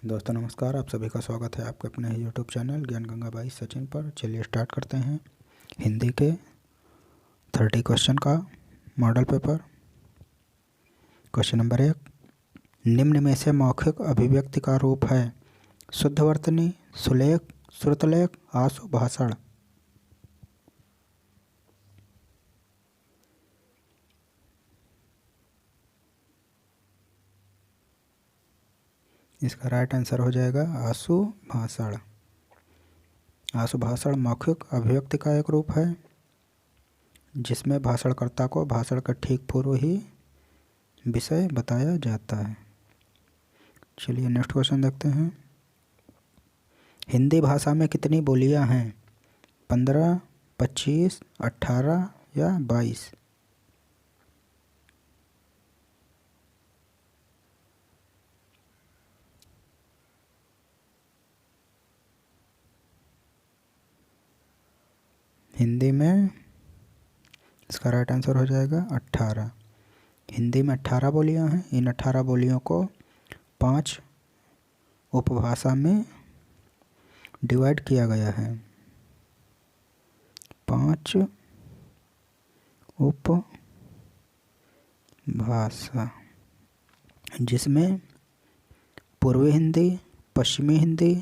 दोस्तों नमस्कार, आप सभी का स्वागत है आपके अपने यूट्यूब चैनल ज्ञान गंगा बाई सचिन पर। चलिए स्टार्ट करते हैं हिंदी के 30 क्वेश्चन का मॉडल पेपर। क्वेश्चन नंबर 1, निम्न में से मौखिक अभिव्यक्ति का रूप है शुद्धवर्तनी, सुलेख, श्रुतलेख, आशु भाषण। इसका राइट आंसर हो जाएगा आशु भाषण। आशु भाषण मौखिक अभिव्यक्ति का एक रूप है जिसमें भाषणकर्ता को भाषण का ठीक पूर्व ही विषय बताया जाता है। चलिए नेक्स्ट क्वेश्चन देखते हैं। हिंदी भाषा में कितनी बोलियां हैं? 15, 25, 18 या 22? हिंदी में इसका राइट आंसर हो जाएगा 18। हिंदी में 18 बोलियां हैं। इन 18 बोलियों को 5 उपभाषा में डिवाइड किया गया है। 5 उपभाषा जिसमें पूर्वी हिंदी, पश्चिमी हिंदी,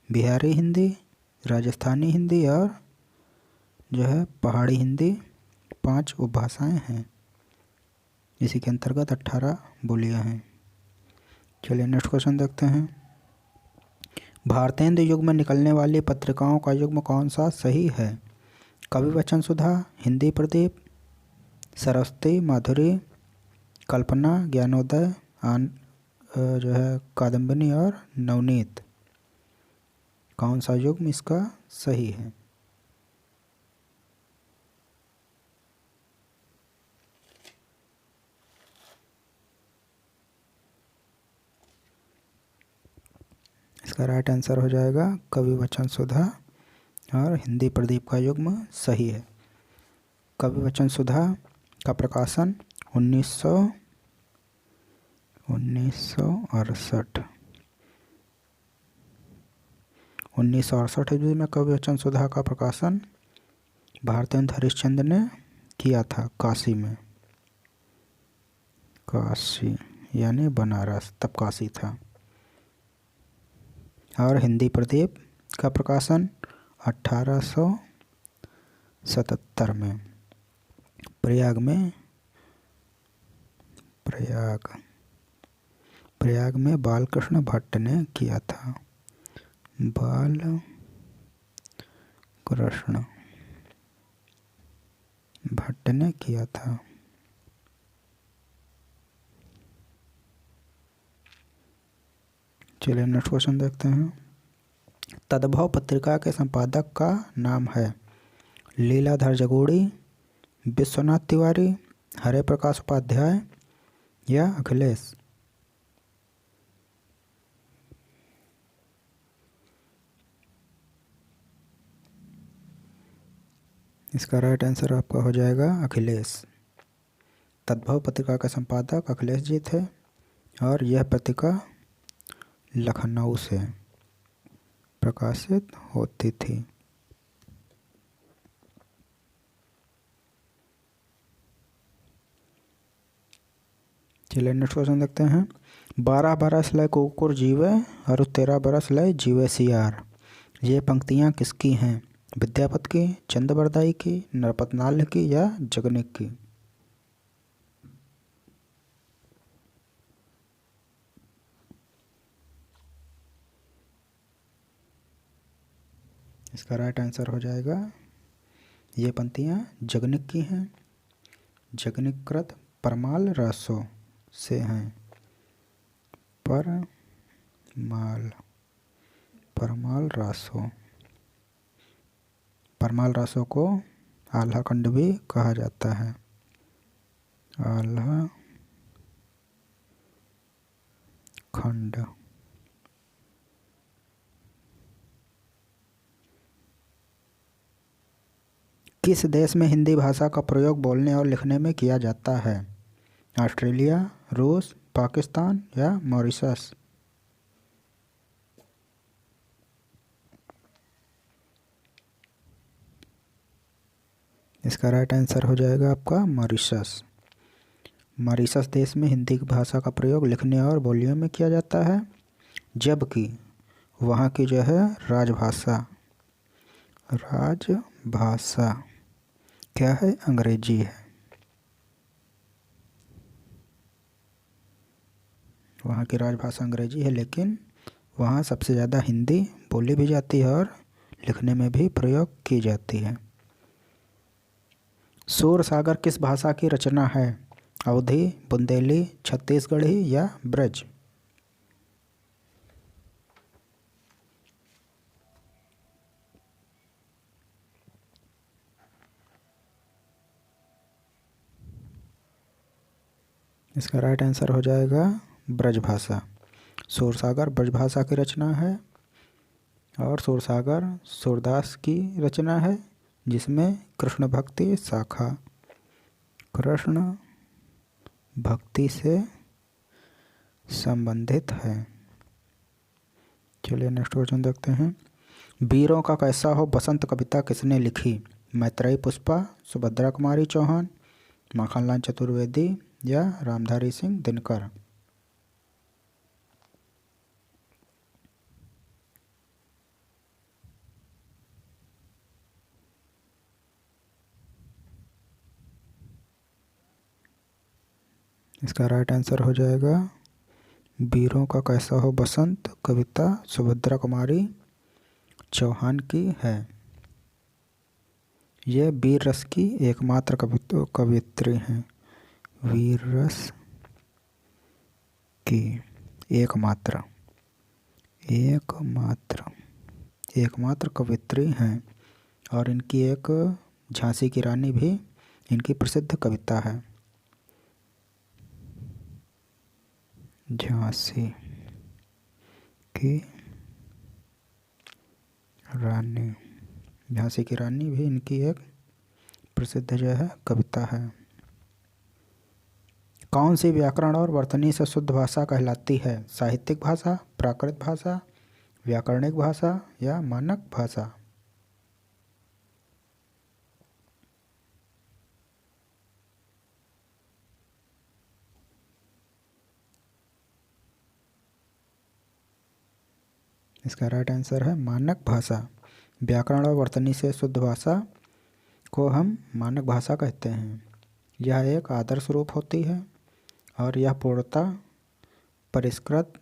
बिहारी हिंदी, राजस्थानी हिंदी और जो है पहाड़ी हिंदी 5 उपभाषाएं हैं। इसी के अंतर्गत 18 बोलियां हैं। चलिए नेक्स्ट क्वेश्चन देखते हैं। भारतेंदु युग में निकलने वाली पत्रिकाओं का युग्म कौन सा सही है? कवि वचन सुधा, हिंदी प्रदीप, सरस्वती, माधुरी, कल्पना, ज्ञानोदय, जो है कादम्बिनी और नवनीत। कौन सा युग्म इसका सही है? इसका राइट आंसर हो जाएगा कवि वचन सुधा और हिंदी प्रदीप का युग्म सही है। कवि वचन सुधा का प्रकाशन 1968 ईस्वी में कवि वचन सुधा का प्रकाशन भारतेंदु हरिश्चंद्र ने किया था काशी में। काशी यानी बनारस, तब काशी था। और हिंदी प्रदीप का प्रकाशन 1877 में प्रयाग में बालकृष्ण भट्ट ने किया था। बालकृष्ण भट्ट ने किया था। चलिए नेक्स्ट क्वेश्चन देखते हैं। तद्भव पत्रिका के संपादक का नाम है लीलाधर जगोड़ी, विश्वनाथ तिवारी, हरे प्रकाश उपाध्याय या अखिलेश? इसका राइट आंसर आपका हो जाएगा अखिलेश। तद्भव पत्रिका के संपादक अखिलेश जी थे और यह पत्रिका लखनऊ से प्रकाशित होती थी। चलिए नेक्स्ट क्वेश्चन देखते हैं। 12 बरस लय कुकुर जीवे और 13 बरस लय जीवे सियार। ये पंक्तियाँ किसकी हैं? विद्यापति की, चंद्रबरदाई की, नरपतनाल की या जगनिक की? इसका राइट आंसर हो जाएगा ये पंक्तियाँ जगनिक की हैं। जगनिक कृत परमाल रासो से हैं। परमाल रासो को आल्हा खंड भी कहा जाता है। आल्हा खंड। किस देश में हिंदी भाषा का प्रयोग बोलने और लिखने में किया जाता है? ऑस्ट्रेलिया, रूस, पाकिस्तान या मॉरिशस? इसका राइट आंसर हो जाएगा आपका मॉरिशस। मॉरिशस देश में हिंदी भाषा का प्रयोग लिखने और बोलियों में किया जाता है, जबकि वहाँ की जो है राजभाषा क्या है? अंग्रेजी है। वहाँ की राजभाषा अंग्रेजी है, लेकिन वहाँ सबसे ज़्यादा हिंदी बोली भी जाती है और लिखने में भी प्रयोग की जाती है। सूरसागर किस भाषा की रचना है? अवधी, बुंदेली, छत्तीसगढ़ी या ब्रज? इसका राइट आंसर हो जाएगा ब्रजभाषा। सूरसागर ब्रजभाषा की रचना है और सूरसागर सूरदास की रचना है, जिसमें कृष्ण भक्ति शाखा कृष्ण भक्ति से संबंधित है। चलिए नेक्स्ट क्वेश्चन देखते हैं। वीरों का कैसा हो बसंत कविता किसने लिखी? मैत्रेयी पुष्पा, सुभद्रा कुमारी चौहान, माखनलाल चतुर्वेदी या रामधारी सिंह दिनकर? इसका राइट आंसर हो जाएगा वीरों का कैसा हो बसंत कविता सुभद्रा कुमारी चौहान की है। यह वीर रस की एकमात्र कवियत्री हैं। वीर रस की एकमात्र कवियत्री हैं और इनकी एक झांसी की रानी भी इनकी प्रसिद्ध कविता है। झांसी की रानी भी इनकी एक प्रसिद्ध जो है कविता है। कौन सी व्याकरण और वर्तनी से शुद्ध भाषा कहलाती है? साहित्यिक भाषा, प्राकृत भाषा, व्याकरणिक भाषा या मानक भाषा? इसका राइट आंसर है मानक भाषा। व्याकरण और वर्तनी से शुद्ध भाषा को हम मानक भाषा कहते हैं। यह एक आदर्श रूप होती है और यह पूर्णतः परिष्कृत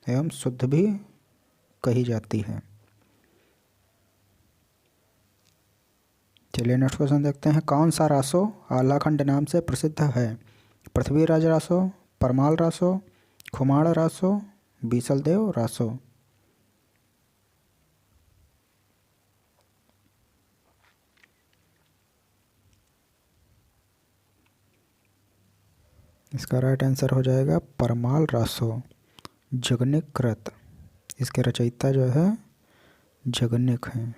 एवं शुद्ध भी कही जाती है। चलिए नेक्स्ट क्वेश्चन देखते हैं। कौन सा रासो आलाखंड नाम से प्रसिद्ध है? पृथ्वीराज रासो, परमाल रासो, खुमाड़ रासो, बीसलदेव रासो? इसका राइट आंसर हो जाएगा परमाल रासो। जगनिक कृत, इसके रचयिता जो है जगनिक हैं।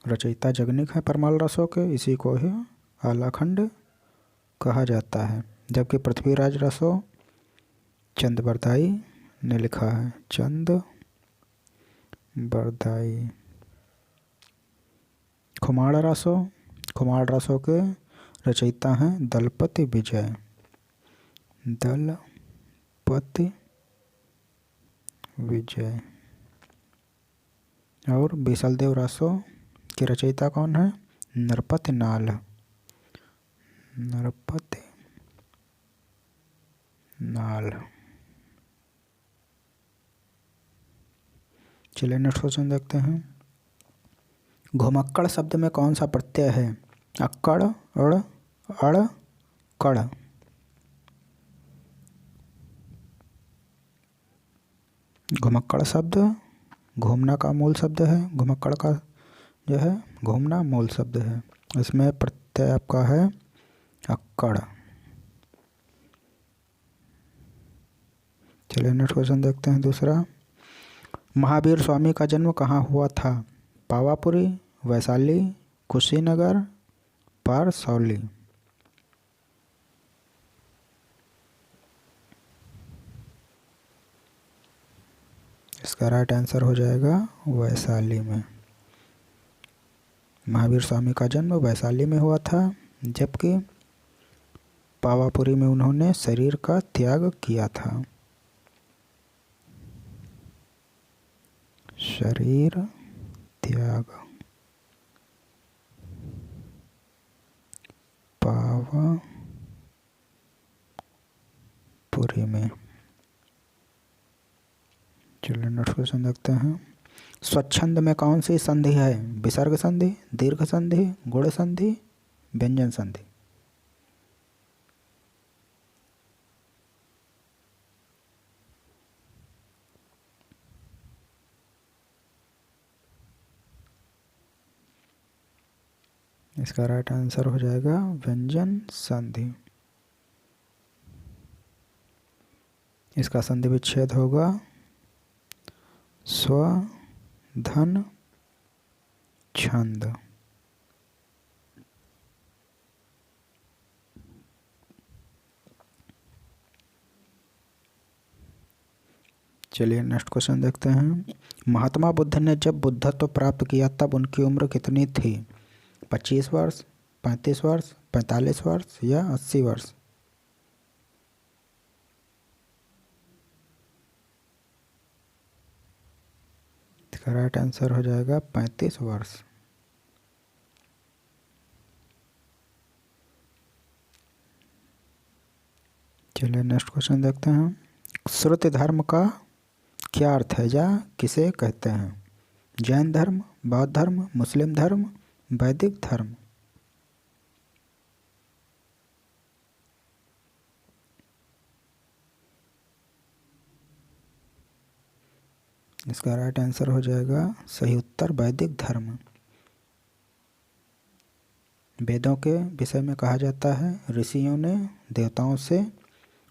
रचयिता जगनिक है परमाल रासो के, इसी को ही आलाखंड कहा जाता है। जबकि पृथ्वीराज रासो चंद बरदाई ने लिखा है। चंद बरदाई। खुमाड़ रासो के रचयिता हैं दलपति विजय। और बीसलदेव रासो के रचयिता कौन है? नरपति नाल। चलिए नेक्स्ट क्वेश्चन देखते हैं। घुमक्कड़ शब्द में कौन सा प्रत्यय है? अक्कड़, अड़, अड़, कड़? घुमक्कड़ शब्द घूमना का मूल शब्द है। घुमक्कड़ का जो है घूमना मूल शब्द है। इसमें प्रत्यय आपका है अक्कड़। चलिए नेक्स्ट क्वेश्चन देखते हैं दूसरा। महावीर स्वामी का जन्म कहाँ हुआ था? पावापुरी, वैशाली, कुशीनगर, पारसौली? इसका राइट आंसर हो जाएगा वैशाली में। महावीर स्वामी का जन्म वैशाली में हुआ था, जबकि पावापुरी में उन्होंने शरीर का त्याग किया था। शरीर त्याग पावापुरी में। चलिए नेक्स्ट क्वेश्चन देखते हैं। स्वच्छंद में कौन सी संधि है? विसर्ग संधि, दीर्घ संधि, गुण संधि, व्यंजन संधि। इसका राइट आंसर हो जाएगा व्यंजन संधि। इसका संधि विच्छेद होगा स्व धन छंद। चलिए नेक्स्ट क्वेश्चन देखते हैं। महात्मा बुद्ध ने जब बुद्धत्व प्राप्त किया तब उनकी उम्र कितनी थी? 25 वर्ष, 35 वर्ष, 45 वर्ष या 80 वर्ष? इसका राइट आंसर हो जाएगा 35 वर्ष। चलिए नेक्स्ट क्वेश्चन देखते हैं। श्रुति धर्म का क्या अर्थ है या किसे कहते हैं? जैन धर्म, बौद्ध धर्म, मुस्लिम धर्म, वैदिक धर्म। इसका राइट आंसर हो जाएगा सही उत्तर वैदिक धर्म। वेदों के विषय में कहा जाता है ऋषियों ने देवताओं से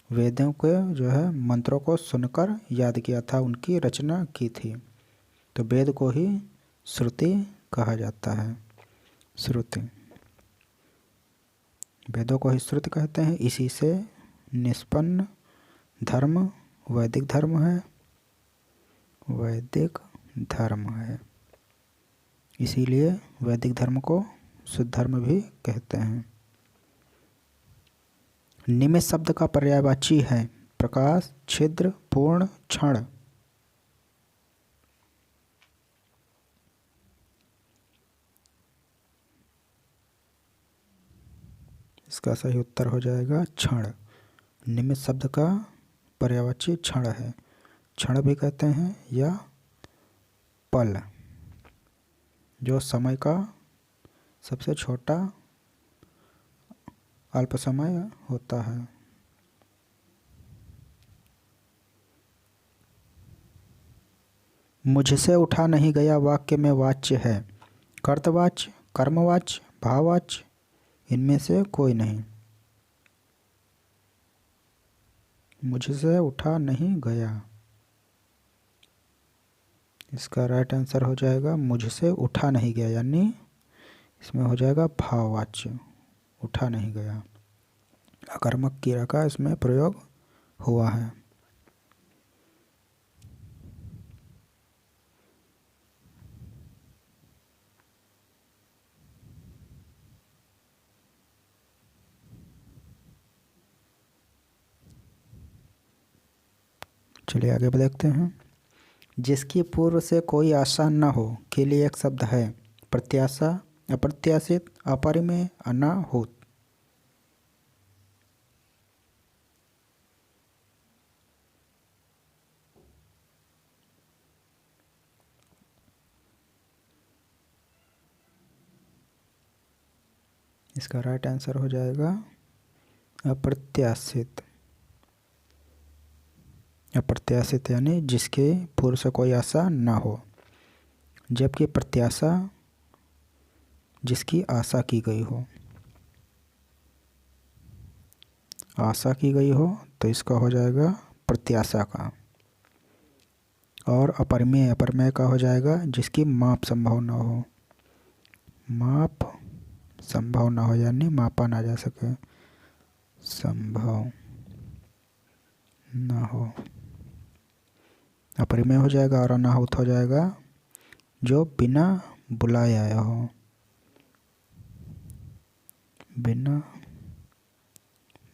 वेदों के जो है मंत्रों को सुनकर याद किया था, उनकी रचना की थी। तो वेद को ही श्रुति कहा जाता है। श्रुति, वेदों को ही श्रुति कहते हैं। इसी से निष्पन्न धर्म वैदिक धर्म है। वैदिक धर्म है, इसीलिए वैदिक धर्म को शुद्ध धर्म भी कहते हैं। निमिष शब्द का पर्यायवाची है प्रकाश, छिद्र, पूर्ण, क्षण। इसका सही उत्तर हो जाएगा क्षण। निमिष शब्द का पर्यायवाची क्षण है। क्षण भी कहते हैं या पल, जो समय का सबसे छोटा अल्प समय होता है। मुझसे उठा नहीं गया वाक्य में वाच्य है कर्तवाच्य, कर्मवाच्य, भाववाच्य, इनमें से कोई नहीं। मुझसे उठा नहीं गया, इसका राइट आंसर हो जाएगा मुझसे उठा नहीं गया, यानी इसमें हो जाएगा भाववाच्य, उठा नहीं गया। अकर्मक क्रिया का इसमें प्रयोग हुआ है। चलिए आगे देखते हैं। जिसकी पूर्व से कोई आशा न हो के लिए एक शब्द है प्रत्याशा, अप्रत्याशित, अपरिमेय, अनाहूत। इसका राइट आंसर हो जाएगा अप्रत्याशित। अप्रत्याशित यानी जिसके पूर्व से कोई आशा ना हो, जबकि प्रत्याशा जिसकी आशा की गई हो। आशा की गई हो तो इसका हो जाएगा प्रत्याशा का। और अपरिमेय, अपरिमेय का हो जाएगा जिसकी माप संभव ना हो। माप संभव ना हो यानी मापा ना जा सके, संभव ना हो, अपरिमेय हो जाएगा। और अनाहूत हो जाएगा जो बिना बुलाए आया हो। बिना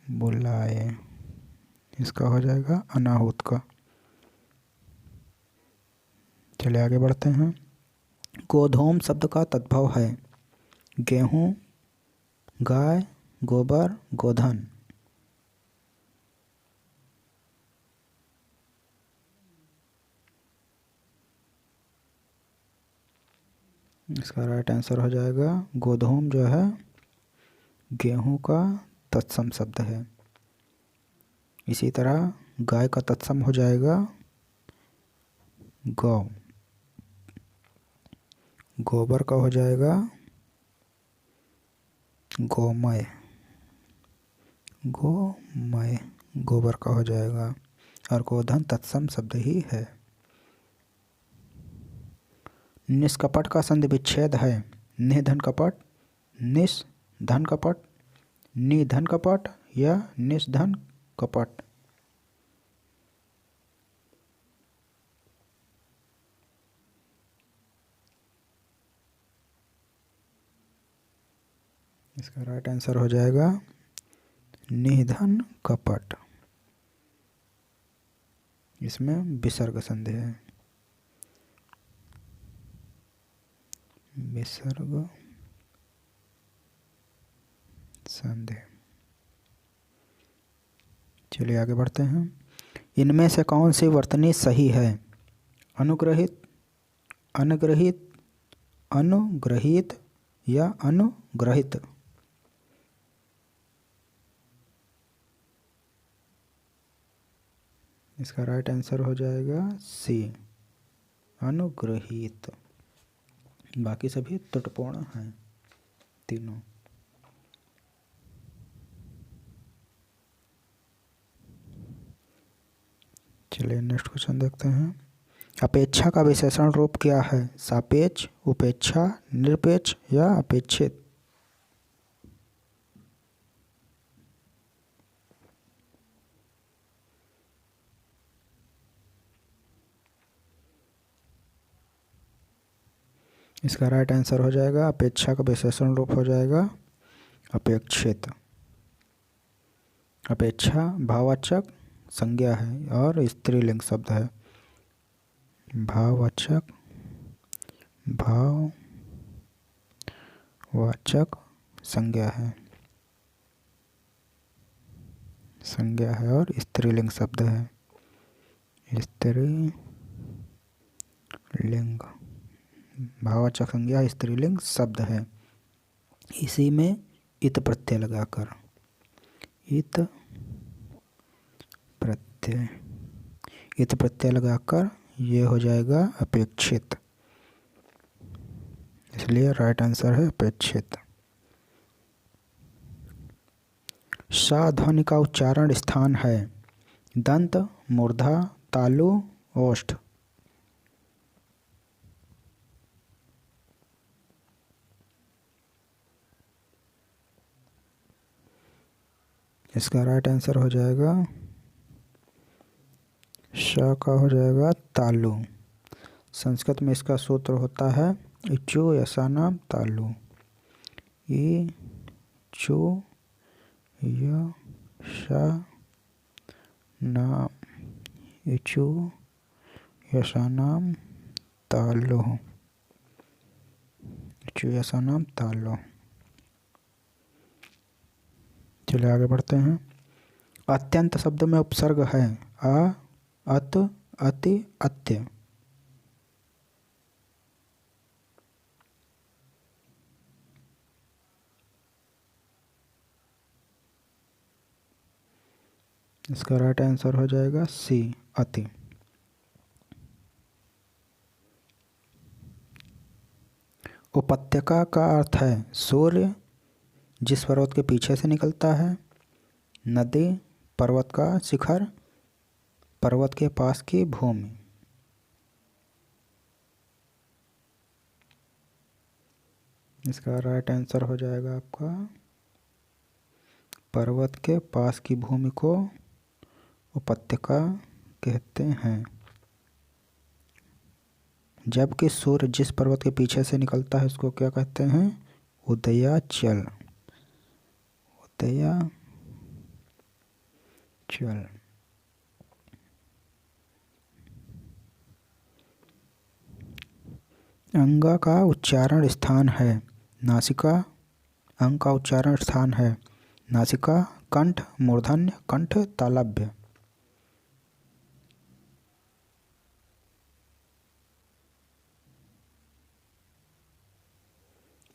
बुलाए, इसका हो जाएगा अनाहुत का। चलिए आगे बढ़ते हैं। गोधूम शब्द का तद्भव है गेहूं, गाय, गोबर, गोधन। इसका राइट आंसर हो जाएगा गोधूम जो है गेहूं का तत्सम शब्द है। इसी तरह गाय का तत्सम हो जाएगा गौ, गोबर का हो जाएगा गोमय, गोमय गोबर का हो जाएगा, और गोधन तत्सम शब्द ही है। निष्कपट का संधि विच्छेद है निधन कपट, निस धन कपट, निधन कपट या निष्धन कपट। इसका राइट आंसर हो जाएगा निधन कपट। इसमें विसर्ग संधि है, विसर्ग संधि। चलिए आगे बढ़ते हैं। इनमें से कौन सी वर्तनी सही है? अनुग्रहित, अनग्रहित, अनुग्रहित या अनुग्रहित। इसका राइट आंसर हो जाएगा सी, अनुग्रहित। बाकी सभी त्रुटिपूर्ण हैं तीनों। चलिए नेक्स्ट क्वेश्चन देखते हैं। अपेक्षा का विशेषण रूप क्या है? सापेक्ष, उपेक्षा, निरपेक्ष या अपेक्षित। इसका राइट आंसर हो जाएगा अपेक्षा का विशेषण रूप हो जाएगा अपेक्षित। अपेक्षा भाववाचक संज्ञा है और स्त्रीलिंग शब्द है। भाववाचक, भाववाचक संज्ञा है, संज्ञा है और स्त्रीलिंग शब्द है। स्त्रीलिंग, भाववाचक संज्ञा स्त्रीलिंग शब्द है। इसी में इत प्रत्यय लगाकर, इत प्रत्यय, इत प्रत्यय लगाकर ये हो जाएगा अपेक्षित। इसलिए राइट आंसर है अपेक्षित। सा ध्वनि का उच्चारण स्थान है दंत, मूर्धा, तालु, ओष्ठ। इसका राइट आंसर हो जाएगा श का हो जाएगा तालु। संस्कृत में इसका सूत्र होता है इचु यशानाम तालु। ई चु यशानाम, इचु यशानाम तालु, इचु यशानाम तालु। चलिए आगे बढ़ते हैं। अत्यंत शब्द में उपसर्ग है अ, अत, अति, अत्य। इसका राइट आंसर हो जाएगा सी, अति। उपत्यका का अर्थ है सूर्य जिस पर्वत के पीछे से निकलता है, नदी, पर्वत का शिखर, पर्वत के पास की भूमि। इसका राइट आंसर हो जाएगा आपका पर्वत के पास की भूमि को उपत्यका कहते हैं। जबकि सूर्य जिस पर्वत के पीछे से निकलता है उसको क्या कहते हैं? उदयाचल। तया चल। अंग का उच्चारण स्थान है नासिका। अंग का उच्चारण स्थान है नासिका, कंठ, मूर्धन्य, कंठ, तालव्य।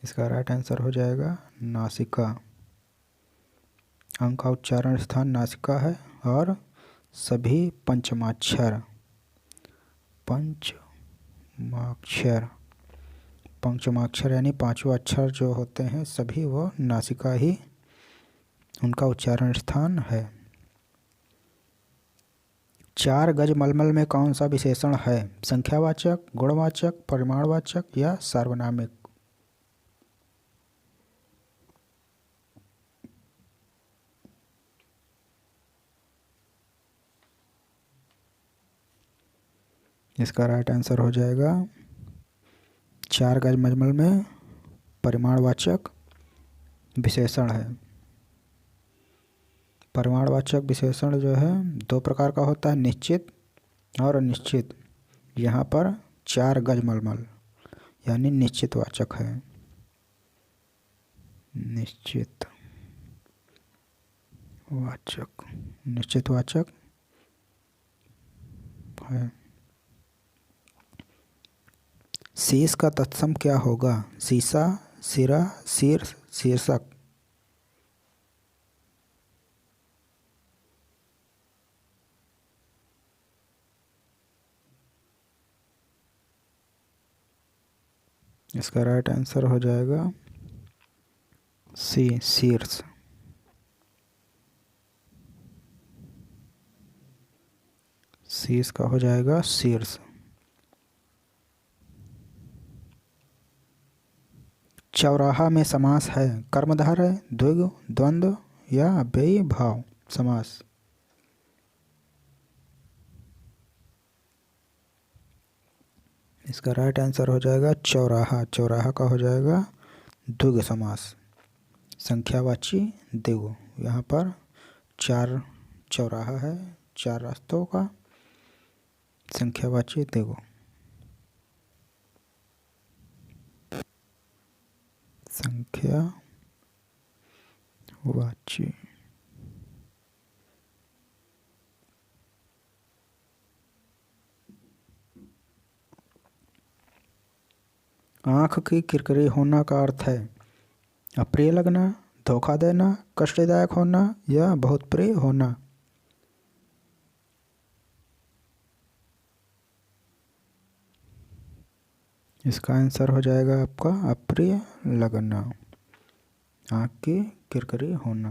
इसका राइट आंसर हो जाएगा नासिका। अंग का उच्चारण स्थान नासिका है और सभी पंचमाक्षर पंचमाक्षर यानी पांचों अक्षर जो होते हैं सभी वो नासिका ही उनका उच्चारण स्थान है। 4 गज मलमल में कौन सा विशेषण है? संख्यावाचक, गुणवाचक, परिमाणवाचक या सार्वनामिक? इसका राइट आंसर हो जाएगा 4 गज मलमल में परिमाणवाचक विशेषण है। परिमाणवाचक विशेषण जो है 2 प्रकार का होता है, निश्चित और अनिश्चित। यहाँ पर 4 गज मलमल यानी निश्चित वाचक है, निश्चित वाचक है। शीश का तत्सम क्या होगा? शीशा, सिरा, शीर्ष, शीर्षक। इसका राइट आंसर हो जाएगा सी, शीर्ष। शीश का हो जाएगा शीर्ष। चौराहा में समास है कर्मधारय, द्विगु, द्वंद्व या अव्ययी भाव समास? इसका राइट आंसर हो जाएगा चौराहा। चौराहा का हो जाएगा द्विगु समास, संख्यावाची द्विगु। यहाँ पर 4 चौराहा है, 4 रास्तों का, संख्यावाची द्विगु। संख्यावाची। आँख की किरकिरी होना का अर्थ है अप्रिय लगना, धोखा देना, कष्टदायक होना या बहुत प्रिय होना? इसका आंसर हो जाएगा आपका अप्रिय लगना, आँख की किरकिरी होना।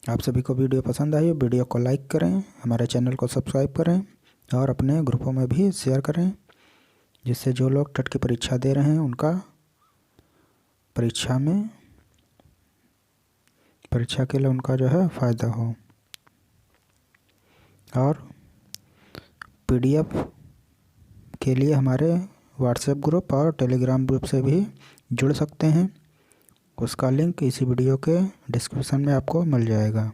आप सभी को वीडियो पसंद आई हो, वीडियो को लाइक करें, हमारे चैनल को सब्सक्राइब करें और अपने ग्रुपों में भी शेयर करें, जिससे जो लोग टेट की परीक्षा दे रहे हैं उनका परीक्षा के लिए उनका जो है फ़ायदा हो। और PDF के लिए हमारे व्हाट्सएप ग्रुप और टेलीग्राम ग्रुप से भी जुड़ सकते हैं। उसका लिंक इसी वीडियो के डिस्क्रिप्शन में आपको मिल जाएगा।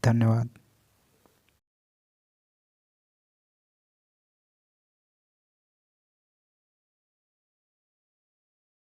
धन्यवाद।